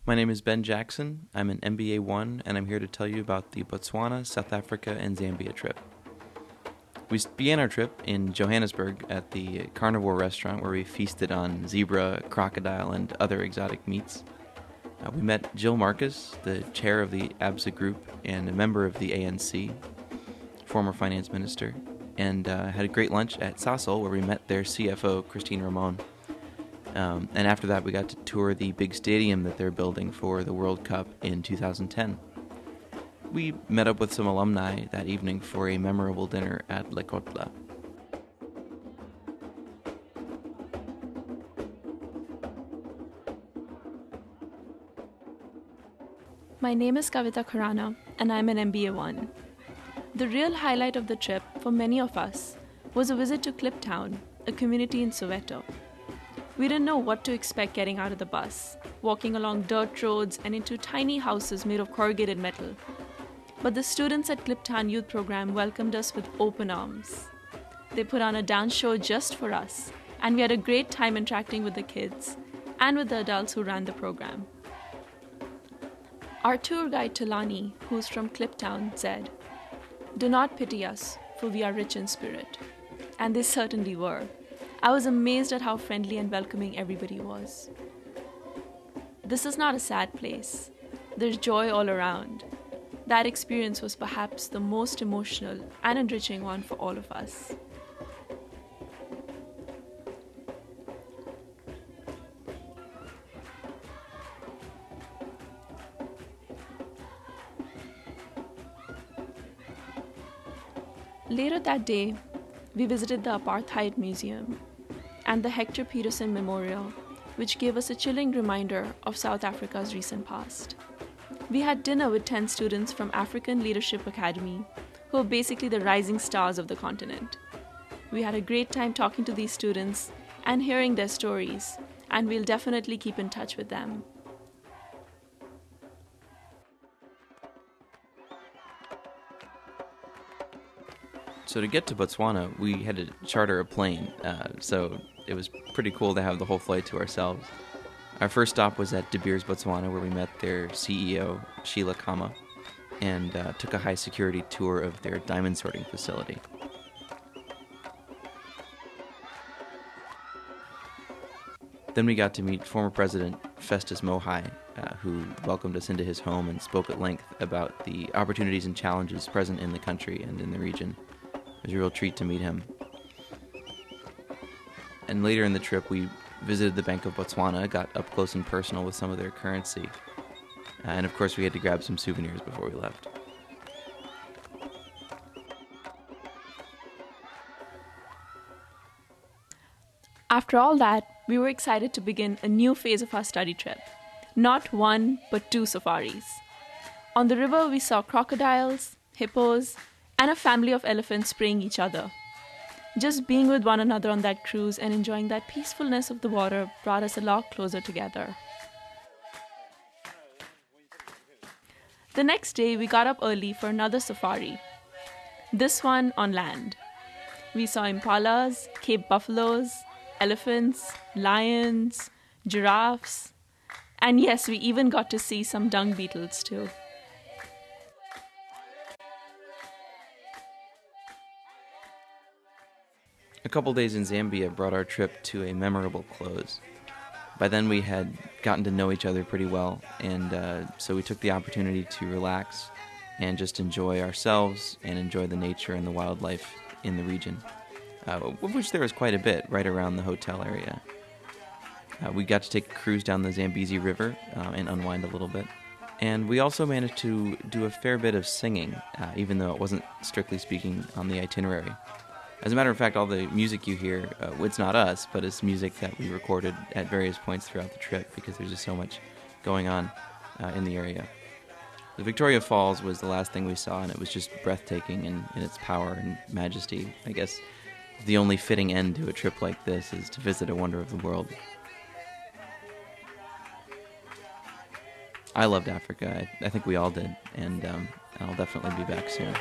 My name is Ben Jackson. I'm an MBA 1, and I'm here to tell you about the Botswana, South Africa, and Zambia trip. We began our trip in Johannesburg at the carnivore restaurant where we feasted on zebra, crocodile, and other exotic meats. We met Jill Marcus, the chair of the ABSA group and a member of the ANC, former finance minister, and had a great lunch at Sasol where we met their CFO, Christine Ramon. And after that, we got to tour the big stadium that they're building for the World Cup in 2010. We met up with some alumni that evening for a memorable dinner at recount. My name is Kavita Khurana, and I'm an MBA 1. The real highlight of the trip for many of us was a visit to Kliptown, a community in Soweto. We didn't know what to expect getting out of the bus, walking along dirt roads and into tiny houses made of corrugated metal. But the students at Kliptown Youth Program welcomed us with open arms. They put on a dance show just for us, and we had a great time interacting with the kids and with the adults who ran the program. Our tour guide Talani, who's from Kliptown, said, "Do not pity us, for we are rich in spirit." And they certainly were. I was amazed at how friendly and welcoming everybody was. This is not a sad place. There's joy all around. That experience was perhaps the most emotional and enriching one for all of us. Later that day, we visited the Apartheid Museum and the Hector Peterson Memorial, which gave us a chilling reminder of South Africa's recent past. We had dinner with 10 students from African Leadership Academy, who are basically the rising stars of the continent. We had a great time talking to these students and hearing their stories, and we'll definitely keep in touch with them. So to get to Botswana, we had to charter a plane, so it was pretty cool to have the whole flight to ourselves. Our first stop was at De Beers, Botswana, where we met their CEO, Sheila Kama, and took a high-security tour of their diamond sorting facility. Then we got to meet former President Festus Mogai, who welcomed us into his home and spoke at length about the opportunities and challenges present in the country and in the region. It was a real treat to meet him. And later in the trip, we visited the Bank of Botswana, got up close and personal with some of their currency. And of course, we had to grab some souvenirs before we left. After all that, we were excited to begin a new phase of our study trip. Not one, but 2 safaris. On the river, we saw crocodiles, hippos, and a family of elephants spraying each other. Just being with one another on that cruise and enjoying that peacefulness of the water brought us a lot closer together. The next day, we got up early for another safari. This one on land. We saw impalas, Cape buffaloes, elephants, lions, giraffes, and yes, we even got to see some dung beetles too. A couple days in Zambia brought our trip to a memorable close. By then we had gotten to know each other pretty well, and so we took the opportunity to relax and just enjoy ourselves and enjoy the nature and the wildlife in the region, of which there was quite a bit right around the hotel area. We got to take a cruise down the Zambezi River and unwind a little bit. And we also managed to do a fair bit of singing, even though it wasn't strictly speaking on the itinerary. As a matter of fact, all the music you hear, it's not us, but it's music that we recorded at various points throughout the trip because there's just so much going on in the area. The Victoria Falls was the last thing we saw, and it was just breathtaking in its power and majesty. I guess the only fitting end to a trip like this is to visit a wonder of the world. I loved Africa. I think we all did, and I'll definitely be back soon.